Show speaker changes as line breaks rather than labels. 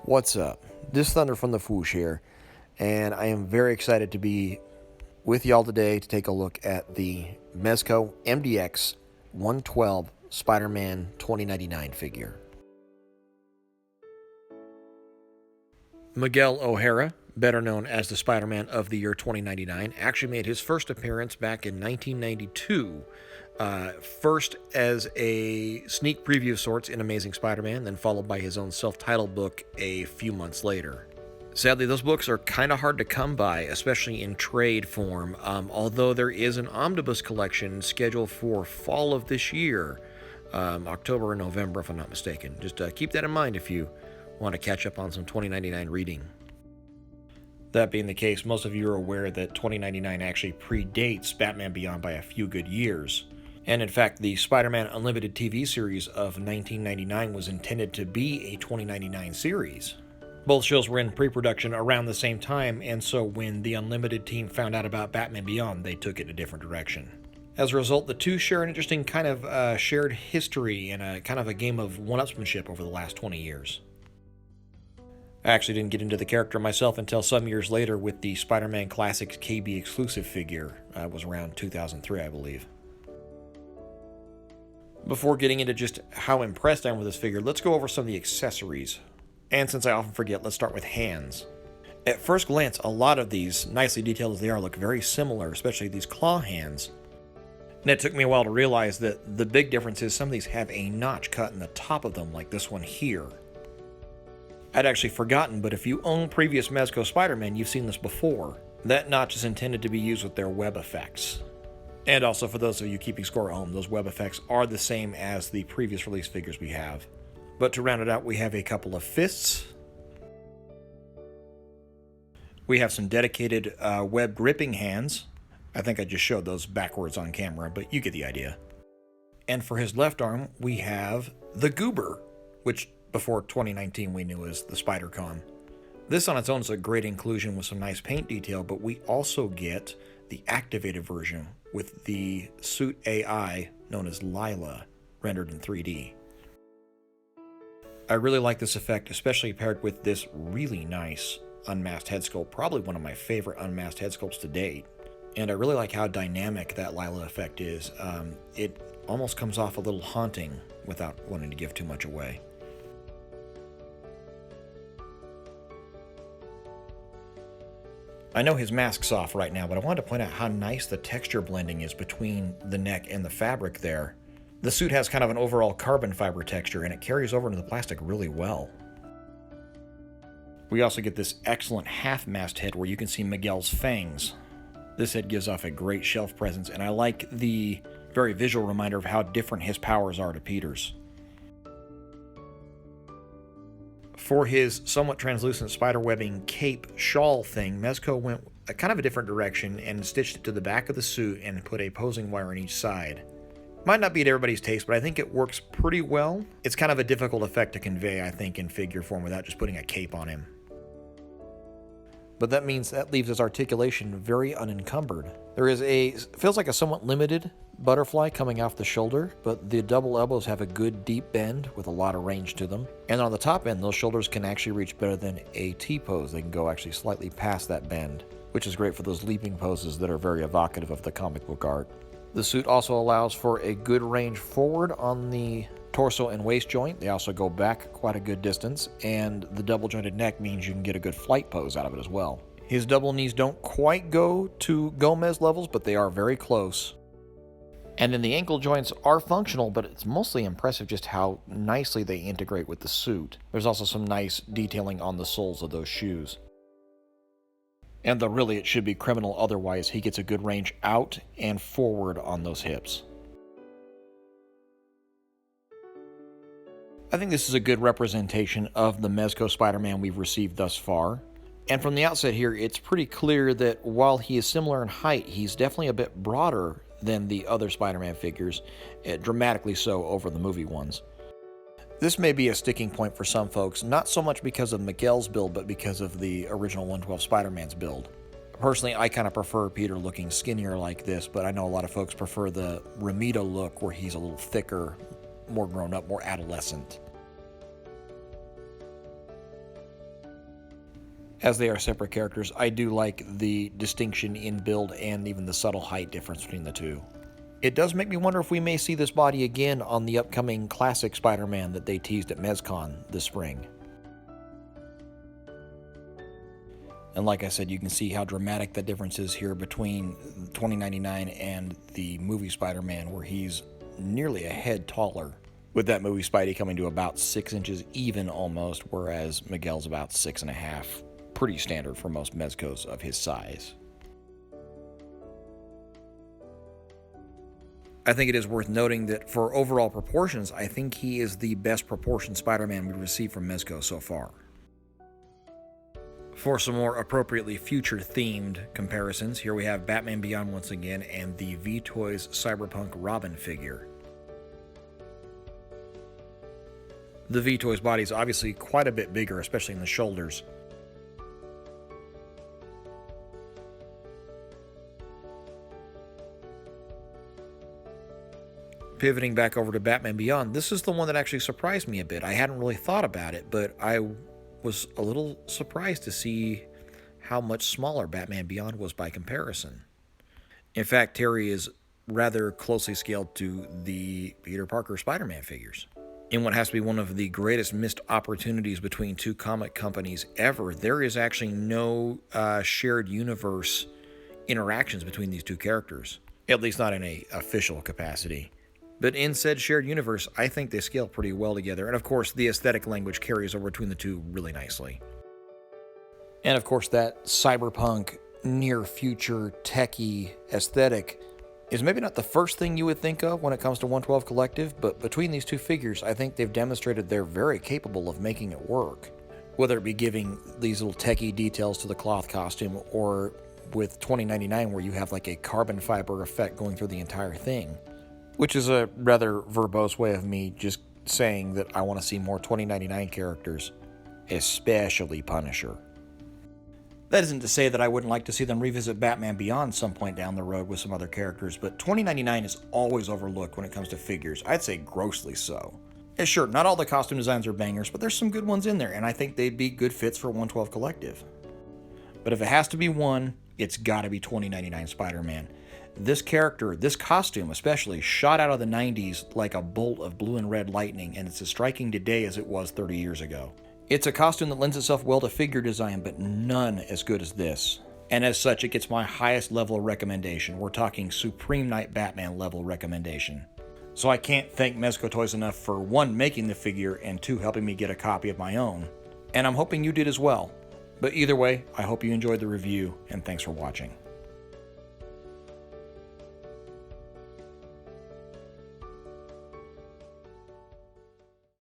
What's up? DisThunder from the Foosh here, and I am very excited to be with y'all today to take a look at the Mezco MDX 112 Spider-Man 2099 figure. Miguel O'Hara, better known as the Spider-Man of the year 2099, actually made his first appearance back in 1992. First as a sneak preview of sorts in Amazing Spider-Man, then followed by his own self-titled book a few months later. Sadly, those books are kind of hard to come by, especially in trade form, although there is an omnibus collection scheduled for fall of this year, October or November if I'm not mistaken. Just keep that in mind if you want to catch up on some 2099 reading. That being the case, most of you are aware that 2099 actually predates Batman Beyond by a few good years. And in fact, the Spider-Man Unlimited TV series of 1999 was intended to be a 2099 series. Both shows were in pre-production around the same time, and so when the Unlimited team found out about Batman Beyond, they took it a different direction. As a result, the two share an interesting kind of shared history and a kind of a game of one-upsmanship over the last 20 years. I actually didn't get into the character myself until some years later with the Spider-Man Classics KB exclusive figure. It was around 2003, I believe. Before getting into just how impressed I am with this figure, let's go over some of the accessories. And since I often forget, let's start with hands. At first glance, a lot of these, nicely detailed as they are, look very similar, especially these claw hands. And it took me a while to realize that the big difference is some of these have a notch cut in the top of them, like this one here. I'd actually forgotten, but if you own previous Mezco Spider-Man, you've seen this before. That notch is intended to be used with their web effects. And also, for those of you keeping score at home, those web effects are the same as the previous release figures we have. But to round it out, we have a couple of fists. We have some dedicated web gripping hands. I think I just showed those backwards on camera, but you get the idea. And for his left arm, we have the Goober, which before 2019 we knew as the Spider-Con. This on its own is a great inclusion with some nice paint detail, but we also get the activated version with the suit AI known as Lila, rendered in 3D. I really like this effect, especially paired with this really nice unmasked head sculpt, probably one of my favorite unmasked head sculpts to date. And I really like how dynamic that Lila effect is. It almost comes off a little haunting without wanting to give too much away. I know his mask's off right now, but I wanted to point out how nice the texture blending is between the neck and the fabric there. The suit has kind of an overall carbon fiber texture, and it carries over into the plastic really well. We also get this excellent half-mast head where you can see Miguel's fangs. This head gives off a great shelf presence, and I like the very visual reminder of how different his powers are to Peter's. For his somewhat translucent spiderwebbing cape shawl thing, Mezco went a kind of a different direction and stitched it to the back of the suit and put a posing wire on each side. Might not be at everybody's taste, but I think it works pretty well. It's kind of a difficult effect to convey, I think, in figure form without just putting a cape on him. But that means that leaves his articulation very unencumbered. There is feels like a somewhat limited butterfly coming off the shoulder, but the double elbows have a good deep bend with a lot of range to them. And on the top end, those shoulders can actually reach better than a T-pose. They can go actually slightly past that bend, which is great for those leaping poses that are very evocative of the comic book art. The suit also allows for a good range forward on the torso and waist joint. They also go back quite a good distance, and the double jointed neck means you can get a good flight pose out of it as well. His double knees don't quite go to Gomez levels, but they are very close. And then the ankle joints are functional, but it's mostly impressive just how nicely they integrate with the suit. There's also some nice detailing on the soles of those shoes. And though really it should be criminal otherwise, he gets a good range out and forward on those hips. I think this is a good representation of the Mezco Spider-Man we've received thus far. And from the outset here, it's pretty clear that while he is similar in height, he's definitely a bit broader than the other Spider-Man figures, dramatically so over the movie ones. This may be a sticking point for some folks, not so much because of Miguel's build, but because of the original 112 Spider-Man's build. Personally, I kind of prefer Peter looking skinnier like this, but I know a lot of folks prefer the Ramita look where he's a little thicker, more grown up, more adolescent. As they are separate characters, I do like the distinction in build and even the subtle height difference between the two. It does make me wonder if we may see this body again on the upcoming classic Spider-Man that they teased at MezCon this spring. And like I said, you can see how dramatic the difference is here between 2099 and the movie Spider-Man, where he's nearly a head taller, with that movie Spidey coming to about 6 inches even almost, whereas Miguel's about 6.5. Pretty standard for most Mezcos of his size. I think it is worth noting that for overall proportions, I think he is the best proportioned Spider-Man we've received from Mezco so far. For some more appropriately future-themed comparisons, here we have Batman Beyond once again and the DisThunder Cyberpunk Robin figure. The DisThunder body is obviously quite a bit bigger, especially in the shoulders. Pivoting back over to Batman Beyond, this is the one that actually surprised me a bit. I hadn't really thought about it, but I was a little surprised to see how much smaller Batman Beyond was by comparison. In fact, Terry is rather closely scaled to the Peter Parker Spider-Man figures. In what has to be one of the greatest missed opportunities between two comic companies ever, there is actually no shared universe interactions between these two characters, at least not in an official capacity. But in said shared universe, I think they scale pretty well together, and of course the aesthetic language carries over between the two really nicely. And of course that cyberpunk, near-future, techie aesthetic is maybe not the first thing you would think of when it comes to 112 Collective, but between these two figures, I think they've demonstrated they're very capable of making it work. Whether it be giving these little techie details to the cloth costume, or with 2099 where you have like a carbon fiber effect going through the entire thing. Which is a rather verbose way of me just saying that I want to see more 2099 characters, especially Punisher. That isn't to say that I wouldn't like to see them revisit Batman Beyond some point down the road with some other characters, but 2099 is always overlooked when it comes to figures. I'd say grossly so. And sure, not all the costume designs are bangers, but there's some good ones in there, and I think they'd be good fits for 112 Collective. But if it has to be one, it's gotta be 2099 Spider-Man. This character, this costume especially, shot out of the 90s like a bolt of blue and red lightning, and it's as striking today as it was 30 years ago. It's a costume that lends itself well to figure design, but none as good as this. And as such, it gets my highest level of recommendation. We're talking Supreme Knight Batman level recommendation. So I can't thank Mezco Toyz enough for 1, making the figure, and 2, helping me get a copy of my own. And I'm hoping you did as well. But either way, I hope you enjoyed the review, and thanks for watching.